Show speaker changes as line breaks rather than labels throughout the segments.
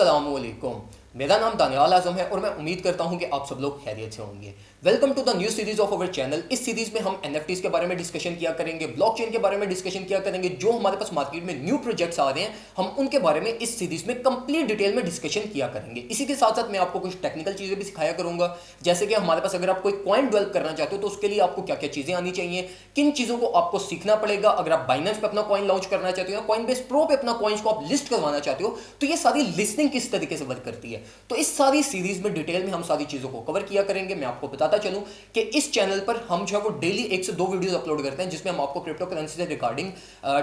अस्सलामुअलैकुम। मेरा नाम दानियाल आजम है और मैं उम्मीद करता हूं कि आप सब लोग खैरियत से होंगे। Welcome to the new series of our channel. इस सीरीज में हम एनएफटीज के बारे में डिस्कशन किया करेंगे, ब्लॉकचेन के बारे में डिस्कशन किया करेंगे। जो हमारे पास मार्केट में न्यू प्रोजेक्ट्स आ रहे हैं हम उनके बारे में इस सीरीज में कंप्लीट डिटेल में डिस्कशन किया करेंगे। इसी के साथ साथ मैं आपको कुछ टेक्निकल चीजें भी सिखाया करूंगा, जैसे कि हमारे पास अगर आप कोई कॉइन डेवलप करना चाहते हो तो उसके लिए आपको क्या क्या चीजें आनी चाहिए, किन चीजों को आपको सीखना पड़ेगा। अगर आप बाइनेंस पे अपना कॉइन लॉन्च करना चाहते हो या कॉइनबेस प्रो पे अपना कॉइन्स को आप लिस्ट करवाना चाहते हो तो ये सारी लिस्टिंग किस तरीके से वर्क करती है, तो इस सारी सीरीज में डिटेल में हम सारी चीजों को कवर किया करेंगे। मैं आपको बताता चलूं कि इस चैनल पर हम जो है वो डेली 1 से 2 वीडियोस अपलोड करते हैं जिसमें हम आपको क्रिप्टो करेंसी से regarding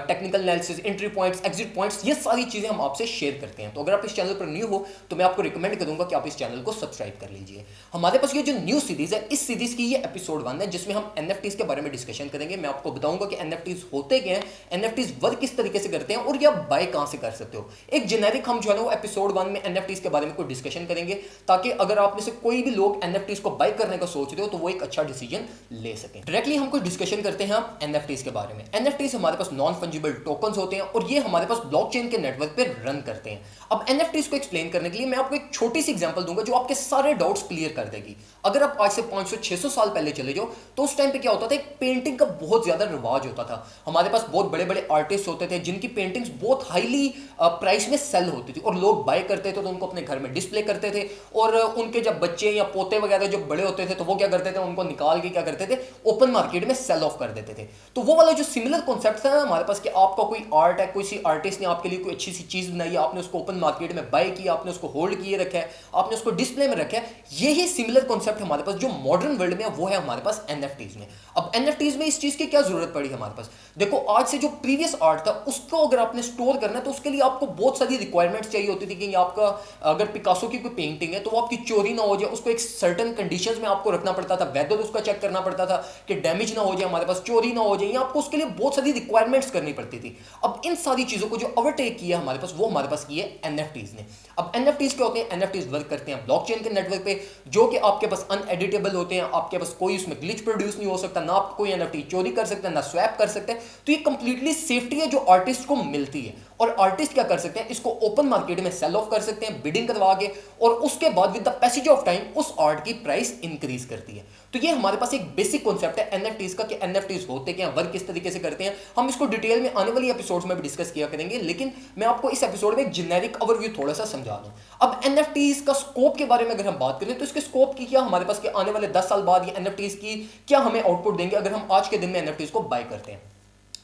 technical analysis, entry points, exit points, ये सारी चीजें हम आपसे शेयर करते हैं। तो अगर आप इस चैनल पर न्यू हो तो मैं आपको रिकमेंड करूंगा कि आप इस चैनल को सब्सक्राइब कर लीजिए। हमारे पास ये जो न्यू सीरीज है, इस सीरीज की ये एपिसोड 1 है जिसमें हम एनएफटीज के बारे में डिस्कशन करेंगे। मैं आपको बताऊंगा कि एनएफटीज होते क्या हैं, एनएफटीज वर्क किस तरीके से करते हैं और ये आप बाय कहां से कर सकते हो। एक जेनेरिक हम जो है ना वो एपिसोड 1 में एनएफटीज के बारे में कोई डिस्कशन करेंगे ताकि अगर आप में से कोई भी लोग एनएफटीज को बाय करने का सोच रहे हो तो वो एक अच्छा डिसीजन ले सकें। डायरेक्टली हम कुछ डिस्कशन करते हैं हम एनएफटीज के बारे में। एनएफटीज हमारे पास नॉन फंजिबल टोकन्स होते हैं और ये हमारे पास ब्लॉकचेन के नेटवर्क पे रन करते हैं। अब एनएफटीज को एक्सप्लेन करने के लिए मैं आपको एक छोटी सी एग्जांपल दूंगा जो आपके सारे डाउट्स क्लियर कर देगी। अगर आप आज से 500-600 साल पहले चले जाओ तो उस टाइम पे क्या होता था, एक पेंटिंग का बहुत ज्यादा रिवाज होता था। हमारे पास बहुत बड़े बड़े आर्टिस्ट होते थे जिनकी पेंटिंग्स बहुत हाईली प्राइस में सेल होती थी और लोग बाय करते थे तो उनको अपने घर में डिस्प्ले करते थे। और उनके जब बच्चे या पोते वगैरह जो बड़े होते थे तो वो क्या करते थे, उनको निकाल के क्या करते थे, ओपन मार्केट में सेल ऑफ कर देते थे। तो वो वाला जो सिमिलर कॉन्सेप्ट था ना हमारे पास कि आपका कोई आर्ट है, कोई सी आर्टिस्ट ने आपके लिए कोई अच्छी सी चीज बनाई है, आपने उसको ओपन मार्केट में बाय किया, आपने उसको होल्ड किए रखा है, आपने उसको डिस्प्ले में रखा है। यही सिमिलर कॉन्सेप्ट हमारे पास जो मॉडर्न वर्ल्ड में है वो है हमारे पास एनएफटीज में। अब एनएफटीज में इस चीज की क्या जरूरत पड़ी हमारे पास, देखो आज से जो प्रीवियस आर्ट था उसको अगर आपने स्टोर करना है तो उसके लिए आपको बहुत सारी रिक्वायरमेंट्स चाहिए होती थी कि आपका अगर पिकासो की कोई पेंटिंग है तो वो आपकी चोरी ना हो जाए, उसको एक सर्टेन कंडीशंस में आपको रखना पड़ता था, वेदर उसका चेक करना पड़ता था कि डैमेज ना हो जाए, हमारे पास चोरी ना हो जाए, आपको उसके लिए बहुत सारी रिक्वायरमेंट्स करनी पड़ती थी। अब इन सारी चीजों को जो ओवरटेक किया हमारे पास वो हमारे पास किए एनएफटीज ने। अब एनएफटीज क्या होते हैं, एनएफटीज वर्क करते हैं ब्लॉकचेन के नेटवर्क पे जो कि आपके पास अनएडिटेबल होते हैं, आपके पास कोई उसमें ग्लिच प्रोड्यूस नहीं हो सकता, ना आप कोई एनएफटी चोरी कर सकते हैं ना स्वैप कर सकते हैं। तो ये कंप्लीटली सेफ्टी है जो आर्टिस्ट को मिलती है और आर्टिस्ट क्या कर सकते हैं, इसको ओपन मार्केट में सेल ऑफ कर सकते हैं बिडिंग करवा के और उसके बाद with the passage of time उस आर्ट की प्राइस इंक्रीज करती है। तो ये हमारे पास एक बेसिक कॉन्सेप्ट है एनएफटीज का कि एनएफटीज होते क्या, वर्क किस तरीके से करते हैं। हम इसको डिटेल में आने वाली एपिसोड्स में भी डिस्कस किया करेंगे, लेकिन मैं आपको इस एपिसोड में एक जेनेरिक ओवरव्यू थोड़ा सा समझा दूं। अब एनएफटीज का स्कोप के बारे में अगर हम बात करें तो इसके स्कोप की क्या हमारे पास के आने वाले 10 साल बाद ये एनएफटीज की क्या हमें आउटपुट देंगे अगर हम आज के दिन में एनएफटीज को बाय करते हैं।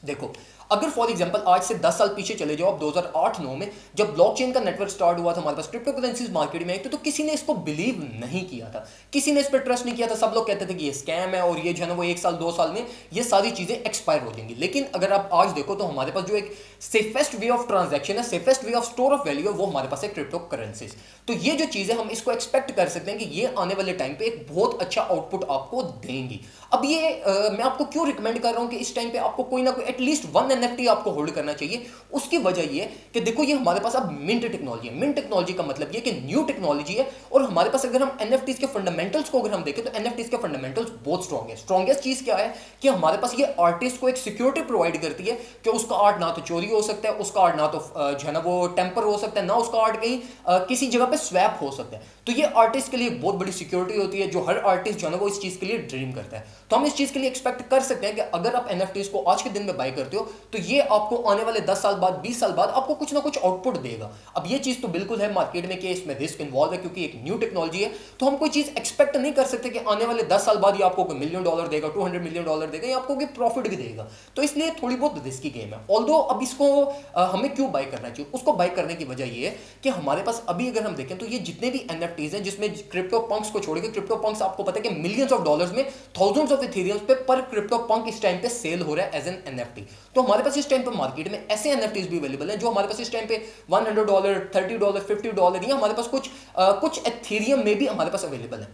देखो अगर फॉर एग्जांपल आज से 10 साल पीछे चले जाओ, आप 2008-9 में जब ब्लॉकचेन का नेटवर्क स्टार्ट हुआ था, हमारे पास क्रिप्टो करेंसीज मार्केट में आई तो किसी ने इसको बिलीव नहीं किया था, किसी ने इस पर ट्रस्ट नहीं किया था। सब लोग कहते थे कि ये स्कैम है और ये जो है ना वो 1 साल 2 साल में ये सारी चीजें एक्सपायर हो जाएंगी। लेकिन अगर आप आज देखो तो हमारे पास जो एक सेफेस्ट वे ऑफ ट्रांजैक्शन है, safest way of store of value है, वो हमारे पास है क्रिप्टो करेंसीज। तो ये जो चीजें हम इसको एक्सपेक्ट कर सकते हैं कि ये आने वाले टाइम पे एक बहुत अच्छा आउटपुट आपको देंगी। अब ये मैं आपको क्यों रिकमेंड कर रहा हूं कि इस टाइम पे आपको कोई ना कोई एटलीस्ट 1 एनएफटी आपको होल्ड करना चाहिए। उसकी वजह ये कि देखो ये हमारे पास अब मिंट टेक्नोलॉजी है। मिंट टेक्नोलॉजी का मतलब ये कि न्यू टेक्नोलॉजी है और हमारे पास अगर हम एनएफटीज के फंडामेंटल्स को अगर हम देखें तो एनएफटीज के फंडामेंटल्स बहुत स्ट्रांग है। स्ट्रांगेस्ट चीज क्या है कि हमारे पास ये आर्टिस्ट को एक सिक्योरिटी प्रोवाइड करती है कि उसका आर्ट ना तो चोरी हो सकता है, उसका आर्ट ना तो जो है ना वो टेम्पर हो सकता है, ना उसका आर्ट कहीं किसी जगह पे स्वैप हो सकता है। तो ये आर्टिस्ट के लिए बहुत बड़ी सिक्योरिटी होती है जो हर आर्टिस्ट जो है ना वो इस चीज के लिए ड्रीम करता है। तो हम इस चीज के लिए एक्सपेक्ट कर सकते हैं कि अगर आप एनएफटीज को आज के दिन में बाय करते हो तो ये आपको आने वाले 10 साल बाद 20 साल बाद आपको कुछ ना कुछ आउटपुट देगा। अब ये चीज तो बिल्कुल है मार्केट में कि इसमें रिस्क इन्वॉल्व है क्योंकि एक न्यू टेक्नोलॉजी है, तो हम कोई चीज एक्सपेक्ट नहीं कर सकते कि आने वाले 10 साल बाद ये आपको $1 मिलियन देगा, $200 मिलियन देगा, या आपको प्रॉफिट भी देगा। तो इसलिए थोड़ी बहुत रिस्की गेम है। ऑल्दो अब इसको हमें क्यों बाय करना चाहिए, उसको बाय करने की वजह ये है कि हमारे पास अभी अगर हम देखें तो ये जितने भी एनएफटीज हैं जिसमें क्रिप्टो पंक्स को छोड़ के, क्रिप्टो पंक्स आपको पता है कि मिलियंस ऑफ डॉलर्स में थाउजेंड्स ऑफ इथेरियम्स पे पर क्रिप्टो पंक इस टाइम पे सेल हो रहा है एज एन एनएफटी। तो हमारे पास इस टाइम पे मार्केट में ऐसे एनएफटीज भी अवेलेबल हैं जो हमारे पास इस टाइम पे $100, $30, $50 या हमारे पास कुछ एथेरियम में भी हमारे पास अवेलेबल है।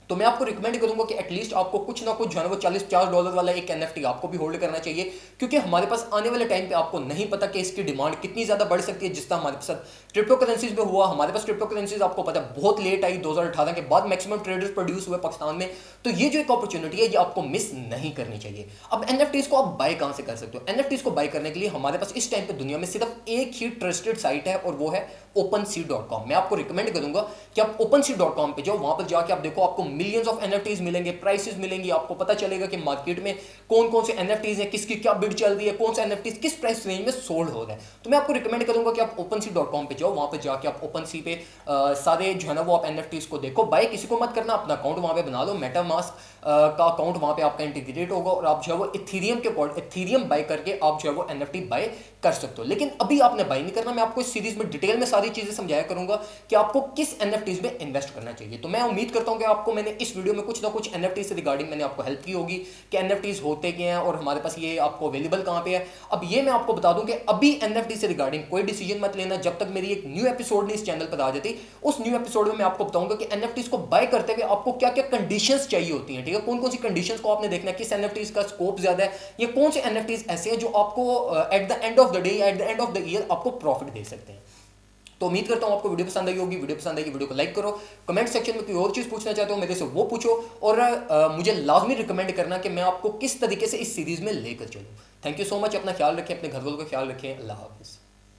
तो मैं आपको रिकमेंड करूंगा कि एटलीस्ट आपको कुछ ना कुछ जो है वो $40-50 वाला एक एनएफटी आपको भी होल्ड करना चाहिए, क्योंकि हमारे पास आने वाले टाइम पे आपको नहीं पता कि इसकी डिमांड कितनी ज्यादा बढ़ सकती है। जिस तरह हमारे पास क्रिप्टो करेंसीज में हुआ, हमारे पास क्रिप्टो करेंसीज आपको पता है बहुत लेट आई, 2018 के बाद मैक्सिमम ट्रेडर्स प्रोड्यूस हुए पाकिस्तान में। तो ये जो एक अपॉर्चुनिटी है ये आपको मिस नहीं करनी चाहिए। अब एनएफटीज को आप बाय कहां से कर सकते हो, एनएफटीज को बाय करने के लिए हमारे पास इस टाइम पे दुनिया में सिर्फ एक ही ट्रस्टेड साइट है और वो है OpenSea.com। मैं आपको रिकमेंड करूंगा कि आप OpenSea.com पे जाओ, वहां पर जाके आप देखो, आपको मिलियंस ऑफ NFTs मिलेंगे, प्राइसेस मिलेंगी, आपको पता चलेगा कि मार्केट में कौन कौन से NFTs हैं, किसकी क्या बिड चल रही है, कौन सा NFTs किस प्राइस रेंज में सोल्ड हो रहा है। तो मैं आपको रिकमेंड करूंगा कि आप OpenSea.com पे जाओ, वहां पर जाके आप OpenSea पे सारे जो है ना वो आप NFTs को देखो। बाय किसी को मत करना, अपना अकाउंट वहां पे बना लो, मेटामास्क का अकाउंट वहां पे आपका इंटीग्रेट होगा और आप जो है वो इथीरियम बाय करके आप जो है वो NFT बाय कर सकते हो। लेकिन अभी आपने बाय नहीं करना, मैं आपको इस सीरीज में डिटेल में सारी चीजें समझाया करूंगा कि आपको किस NFTs में इन्वेस्ट करना चाहिए। तो मैं उम्मीद करता हूं कि आपको मैंने इस वीडियो में कुछ ना कुछ NFT से रिगार्डिंग मैंने आपको हेल्प की होगी कि NFTs होते क्या हैं और हमारे पास ये आपको अवेलेबल कहां पे है। अब ये मैं आपको बता दूं कि अभी NFT से रिगार्डिंग कोई डिसीजन मत लेना जब तक मेरी एक न्यू एपिसोड नहीं इस चैनल पर आ जाती। उस न्यू एपिसोड में मैं आपको बताऊंगा कि NFTs को बाय करते हुए आपको क्या क्या कंडीशंस चाहिए होती हैं, ठीक है, कौन कौन सी कंडीशंस को आपने देखना है, किस NFTs का स्कोप ज्यादा है, ये कौन से NFTs ऐसे हैं जो आपको at the end of the day, at the end of the year आपको प्रॉफिट दे सकते हैं। तो उम्मीद करता हूं आपको वीडियो पसंद आई होगी। वीडियो पसंद आई, वीडियो को लाइक करो, कमेंट सेक्शन में कोई और चीज पूछना चाहते हो मेरे से वो पूछो, और मुझे लाजमी रिकमेंड करना कि मैं आपको किस तरीके से इस सीरीज में लेकर चलूं। थैंक यू सो मच, अपना ख्याल रखें, अपने घर वालों का ख्याल रखें, अल्लाह हाफिज़।